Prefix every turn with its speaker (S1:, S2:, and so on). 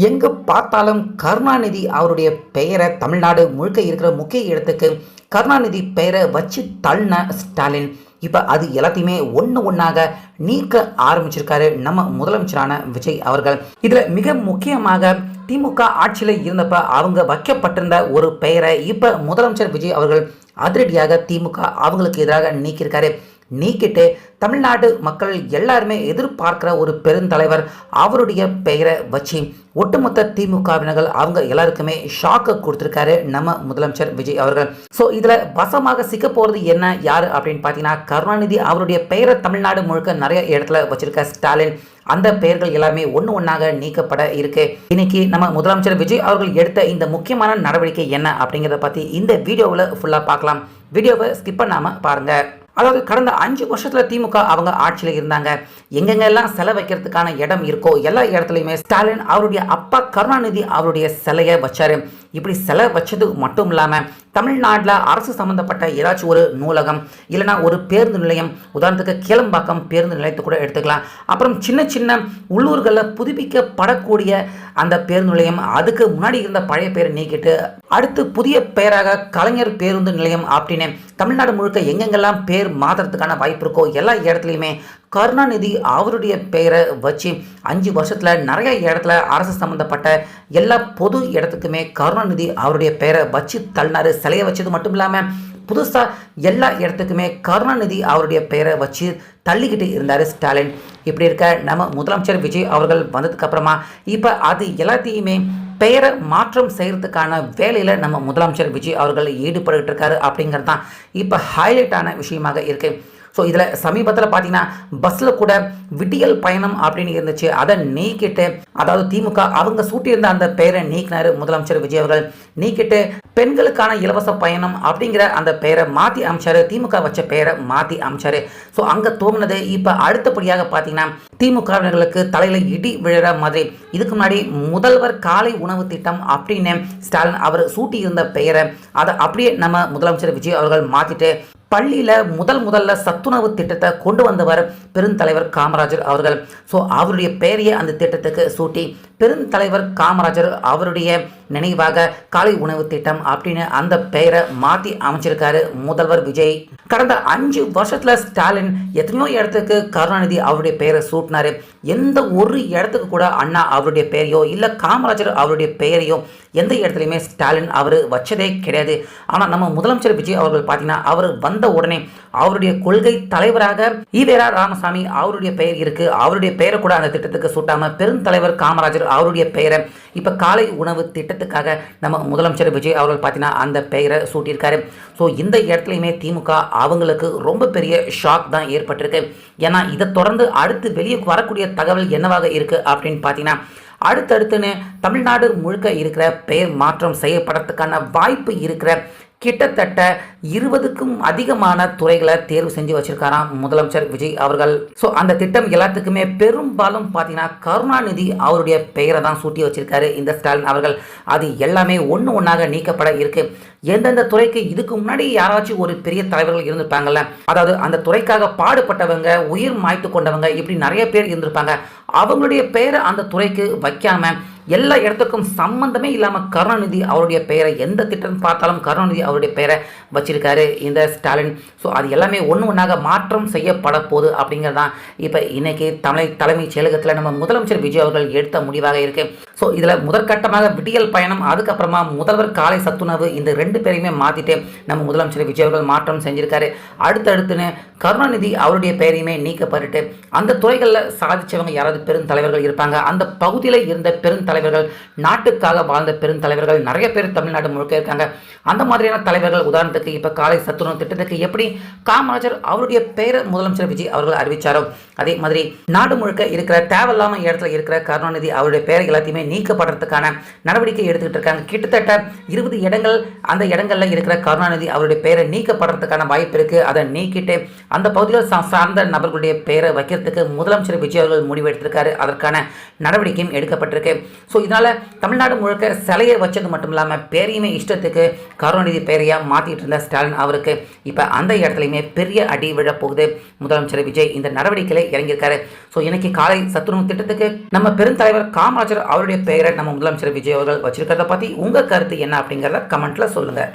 S1: எங்கே பார்த்தாலும் கருணாநிதி அவருடைய பெயரை தமிழ்நாடு முழுக்க இருக்கிற முக்கிய இடத்துக்கு கருணாநிதி பெயரை வச்சு தள்ளின ஸ்டாலின் இப்போ அது எல்லாத்தையுமே ஒன்று ஒன்றாக நீக்க ஆரம்பிச்சிருக்காரு நம்ம முதலமைச்சரான விஜய் அவர்கள். இதில் மிக முக்கியமாக திமுக ஆட்சியில் இருந்தப்ப அவங்க வைக்கப்பட்டிருந்த ஒரு பெயரை இப்போ முதலமைச்சர் விஜய் அவர்கள் அதிரடியாக திமுக அவங்களுக்கு எதிராக நீக்கியிருக்காரு. நீக்கிட்டு தமிழ்நாடு மக்கள் எல்லாருமே எதிர்பார்க்கிற ஒரு பெருந்தலைவர் அவருடைய பெயரை வச்சு ஒட்டுமொத்த திமுகவினர்கள் அவங்க எல்லாருக்குமே ஷாக்கை கொடுத்துருக்காரு நம்ம முதலமைச்சர் விஜய் அவர்கள். ஸோ இதில் வசமாக சிக்க போகிறது என்ன யார் அப்படின்னு பார்த்தீங்கன்னா கருணாநிதி அவருடைய பெயரை தமிழ்நாடு முழுக்க நிறைய இடத்துல வச்சிருக்க ஸ்டாலின் அந்த பெயர்கள் எல்லாமே ஒன்று ஒன்றாக நீக்கப்பட இருக்கு. இன்னைக்கு நம்ம முதலமைச்சர் விஜய் அவர்கள் எடுத்த இந்த முக்கியமான நடவடிக்கை என்ன அப்படிங்கிறத பற்றி இந்த வீடியோவில் ஃபுல்லாக பார்க்கலாம். வீடியோவை ஸ்கிப் பண்ணாமல் பாருங்கள். அதாவது கடந்த 5 வருஷத்தில் திமுக அவங்க ஆட்சியில் இருந்தாங்க. எங்கெங்கெல்லாம் சிலை வைக்கிறதுக்கான இடம் இருக்கோ எல்லா இடத்துலையுமே ஸ்டாலின் அவருடைய அப்பா கருணாநிதி அவருடைய சிலையை வச்சாரு. இப்படி சிலை வச்சது மட்டும் இல்லாமல் தமிழ்நாட்டில் அரசு சம்மந்தப்பட்ட ஏதாச்சும் ஒரு நூலகம் இல்லைனா ஒரு பேருந்து நிலையம், உதாரணத்துக்கு கேளம்பாக்கம் பேருந்து நிலையத்தை கூட எடுத்துக்கலாம். அப்புறம் சின்ன சின்ன உள்ளூர்களில் புதுப்பிக்கப்படக்கூடிய அந்த பேருந்து நிலையம், அதுக்கு முன்னாடி இருந்த பழைய பேரை நீக்கிட்டு அடுத்து புதிய பெயராக கலைஞர் பேருந்து நிலையம் அப்படின்னு தமிழ்நாடு முழுக்க எங்கெங்கெல்லாம் பேர் மாற்றுறதுக்கான வாய்ப்பு இருக்கோ எல்லா இடத்துலையுமே கருணாநிதி அவருடைய பெயரை வச்சு 5 வருஷத்தில் நிறைய இடத்துல அரசு சம்மந்தப்பட்ட எல்லா பொது இடத்துக்குமே கருணாநிதி அவருடைய பெயரை வச்சு தள்ளினாரு. சிலையை வச்சது மட்டும் இல்லாமல் புதுசாக எல்லா இடத்துக்குமே கருணாநிதி அவருடைய பெயரை வச்சு தள்ளிக்கிட்டு இருந்தார் ஸ்டாலின். இப்படி இருக்க நம்ம முதலமைச்சர் விஜய் அவர்கள் வந்ததுக்கு அப்புறமா இப்போ அது எல்லாத்தையுமே பெயரை மாற்றம் செய்கிறதுக்கான வேலையில் நம்ம முதலமைச்சர் விஜய் அவர்கள் ஈடுபட்டு இருக்காரு அப்படிங்கிறது தான் இப்போ ஹைலைட்டான விஷயமாக இருக்குது. ஸோ இதில் சமீபத்தில் பார்த்தீங்கன்னா பஸ்ஸில் கூட விடியல் பயணம் அப்படின்னு இருந்துச்சு, அதை நீக்கிட்டு அதாவது திமுக அவங்க சூட்டியிருந்த அந்த பெயரை நீக்கினார் முதலமைச்சர் விஜய் அவர்கள். நீக்கிட்டு பெண்களுக்கான இலவச பயணம் அப்படிங்கிற அந்த பெயரை மாற்றி அமைச்சார், திமுக வச்ச பெயரை மாற்றி அமைச்சார். ஸோ அங்கே தோணுனது இப்போ அடுத்தபடியாக பார்த்தீங்கன்னா திமுகவினர்களுக்கு தலையில் இடி விழுற மாதிரி இதுக்கு முன்னாடி முதல்வர் காலை உணவு திட்டம் அப்படின்னு ஸ்டாலின் அவர் சூட்டியிருந்த பெயரை அதை அப்படியே நம்ம முதலமைச்சர் விஜய் அவர்கள் மாற்றிட்டு பள்ளியில் முதல்ல சத்துணவு திட்டத்தை கொண்டு வந்தவர் பெருந்தலைவர் காமராஜர் அவர்கள். ஸோ அவருடைய பெயரையே அந்த திட்டத்துக்கு சூட்டி பெருந்தலைவர் காமராஜர் அவருடைய நினைவாக காலை உணவு திட்டம் அப்படின்னு அந்த பெயரை மாற்றி அமைச்சிருக்காரு முதல்வர் விஜய். கடந்த 5 வருஷத்தில் ஸ்டாலின் எத்தனையோ இடத்துக்கு கருணாநிதி அவருடைய பெயரை சூட்டினாரு. எந்த ஒரு இடத்துக்கு கூட அண்ணா அவருடைய பெயரையோ இல்லை காமராஜர் அவருடைய பெயரையோ எந்த இடத்துலையுமே ஸ்டாலின் அவர் வச்சதே கிடையாது. ஆனால் நம்ம முதலமைச்சர் விஜய் அவர்கள் பார்த்தீங்கன்னா அவர் வந்த உடனே அவருடைய கொள்கை தலைவராக ஈவேரா ராமசாமி அவருடைய பெயர் இருக்கு, அவருடைய பெயரை கூட அந்த திட்டத்துக்கு சூட்டாம பெருந்தலைவர் காமராஜர் அவருடைய பெயரை இப்போ காலை உணவு திட்டத்துக்காக நம்ம முதலமைச்சர் விஜய் அவர்கள் பார்த்தீங்கன்னா அந்த பெயரை சூட்டியிருக்காரு. ஸோ இந்த இடத்துலையுமே திமுக அவங்களுக்கு ரொம்ப பெரிய ஷாக் தான் ஏற்பட்டிருக்கு. ஏன்னா இதை தொடர்ந்து அடுத்து வெளியே வரக்கூடிய தகவல் என்னவாக இருக்குது அப்படின்னு பார்த்தீங்கன்னா அடுத்தடுத்துன்னு தமிழ்நாடு முழுக்க இருக்கிற பெயர் மாற்றம் செய்யப்படுறதுக்கான வாய்ப்பு இருக்கிற கிட்டத்தட்ட 20க்கும் அதிகமான துறைகளை தேர்வு செஞ்சு வச்சிருக்காராம் முதலமைச்சர் விஜய் அவர்கள். ஸோ அந்த திட்டம் எல்லாத்துக்குமே பெரும்பாலும் பார்த்தீங்கன்னா கருணாநிதி அவருடைய பெயரை தான் சூட்டி வச்சிருக்காரு இந்த ஸ்டாலின் அவர்கள். அது எல்லாமே ஒன்று ஒன்றாக நீக்கப்பட இருக்கு. எந்தெந்த துறைக்கு இதுக்கு முன்னாடி யாராச்சும் ஒரு பெரிய தலைவர்கள் இருந்திருப்பாங்கல்ல, அதாவது அந்த துறைக்காக பாடுபட்டவங்க, உயிர் மாய்த்து கொண்டவங்க, இப்படி நிறைய பேர் இருந்திருப்பாங்க. அவங்களுடைய பெயரை அந்த துறைக்கு வைக்காம எல்லா இடத்துக்கும் சம்பந்தமே இல்லாமல் கருணாநிதி அவருடைய பெயரை எந்த திட்டம் பார்த்தாலும் கருணாநிதி அவருடைய பெயரை வச்சிருக்காரு இந்த ஸ்டாலின். ஸோ அது எல்லாமே ஒன்று ஒன்றாக மாற்றம் செய்யப்பட போகுது அப்படிங்கிறது தான் இப்போ இன்னைக்கு தலைமைச் செயலகத்தில் நம்ம முதலமைச்சர் விஜய் அவர்கள் எடுத்த முடிவாக இருக்கு. ஸோ இதில் முதற்கட்டமாக விடியல் பயணம், அதுக்கப்புறமா முதல்வர் காலை சத்துணவு, இந்த 2 பேரையுமே மாற்றிட்டு நம்ம முதலமைச்சர் விஜய் அவர்கள் மாற்றம் செஞ்சிருக்காரு. அடுத்தடுத்துன்னு கருணாநிதி அவருடைய பெயரையுமே நீக்கப்பட்டு அந்த துறைகளில் சாதிச்சவங்க யாராவது பெருந்தலைவர்கள் இருப்பாங்க, அந்த பகுதியில் இருந்த பெருந்தலைவர்கள், நாட்டுக்காக வாழ்ந்த பெருந்தலைவர்கள் நிறைய பேர் தமிழ்நாடு முழுக்க இருக்காங்க. அந்த மாதிரியான தலைவர்கள் உதாரணத்துக்கு இப்போ காலை சத்துணவு திட்டத்துக்கு எப்படி காமராஜர் அவருடைய பெயரை முதலமைச்சர் விஜய் அவர்கள் அறிவிச்சாரோ அதே மாதிரி நாடு முழுக்க இருக்கிற தேவையில்லாம இடத்துல இருக்கிற கருணாநிதி அவருடைய பெயரை எல்லாத்தையுமே நீக்கப்படுறதுக்கான நடவடிக்கை எடுத்துக்கிட்டு இருக்காங்க. கிட்டத்தட்ட 20 இடங்கள், அந்த இடங்கள்ல இருக்கிற கருணாநிதி அவருடைய பெயரை நீக்கப்படுறதுக்கான வாய்ப்பு இருக்கு. அதை நீக்கிட்டு அந்த பகுதியில் சார்ந்த நபர்களுடைய பெயரை வைக்கிறதுக்கு முதலமைச்சர் விஜய் அவர்கள் முடிவு எடுத்திருக்காரு. அதற்கான நடவடிக்கையும் எடுக்கப்பட்டிருக்கு. ஸோ இதனால் தமிழ்நாடு முழுக்க சிலையை வச்சது மட்டும் இல்லாமல் பேரையுமே இஷ்டத்துக்கு கருணாநிதி பெயரையாக மாற்றிட்டு இருந்த ஸ்டாலின் அவருக்கு இப்போ அந்த இடத்துலையுமே பெரிய அடி விழப்போகுது. முதலமைச்சர் விஜய் இந்த நடவடிக்கையில இறங்கியிருக்காரு. ஸோ இன்னைக்கு காலை சத்துணவு திட்டத்துக்கு நம்ம பெருந்தலைவர் காமராஜர் அவருடைய பெயரை நம்ம முதலமைச்சர் விஜய் அவர்கள் வச்சிருக்கிறத பற்றி உங்கள் கருத்து என்ன அப்படிங்கிறத கமெண்ட்ல சொல்லுங்கள்.